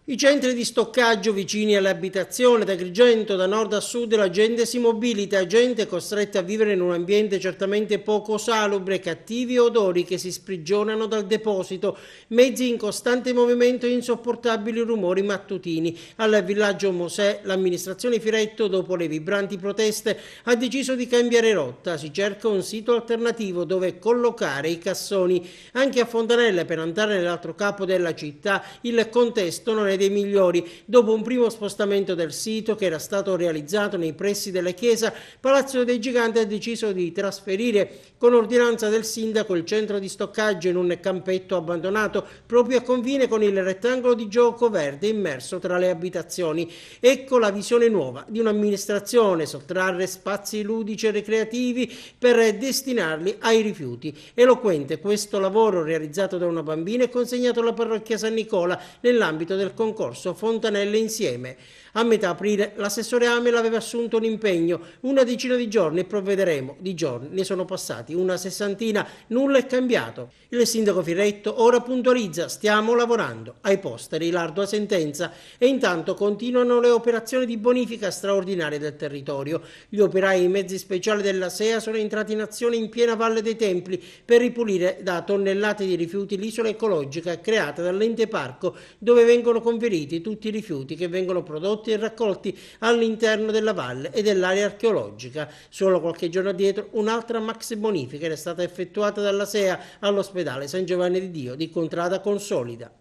I centri di stoccaggio vicini alle abitazioni, da Agrigento, da nord a sud, la gente si mobilita, gente costretta a vivere in un ambiente certamente poco salubre, cattivi odori che si sprigionano dal deposito, mezzi in costante movimento e insopportabili rumori mattutini. Al villaggio Mosè, l'amministrazione Firetto, dopo le vibranti proteste, ha deciso di cambiare rotta. Si cerca un sito alternativo dove collocare i cassoni. Anche a Fontanelle, per andare nell'altro capo della città, il contesto non è dei migliori. Dopo un primo spostamento del sito, che era stato realizzato nei pressi della chiesa, Palazzo dei Giganti ha deciso di trasferire con ordinanza del sindaco il centro di stoccaggio in un campetto abbandonato proprio a confine con il rettangolo di gioco verde immerso tra le abitazioni. Ecco la visione nuova di un'amministrazione: sottrarre spazi ludici e recreativi per destinarli ai rifiuti. Eloquente questo lavoro realizzato da una bambina e consegnato alla parrocchia San Nicola nell'ambito del concorso Fontanelle Insieme. A metà aprile l'assessore Amel aveva assunto un impegno: una decina di giorni e provvederemo. Di giorni ne sono passati una sessantina, nulla è cambiato. Il sindaco Firetto ora puntualizza: stiamo lavorando. Ai posteri l'ardua sentenza e intanto continuano le operazioni di bonifica straordinaria del territorio. Gli operai e i mezzi speciali della SEA sono entrati in azione in piena Valle dei Templi per ripulire da tonnellate di rifiuti l'isola ecologica creata dall'ente parco, dove vengono conferiti tutti i rifiuti che vengono prodotti e raccolti all'interno della valle e dell'area archeologica. Solo qualche giorno addietro un'altra maxi bonifica era stata effettuata dalla SEA all'ospedale San Giovanni di Dio di Contrada Consolida.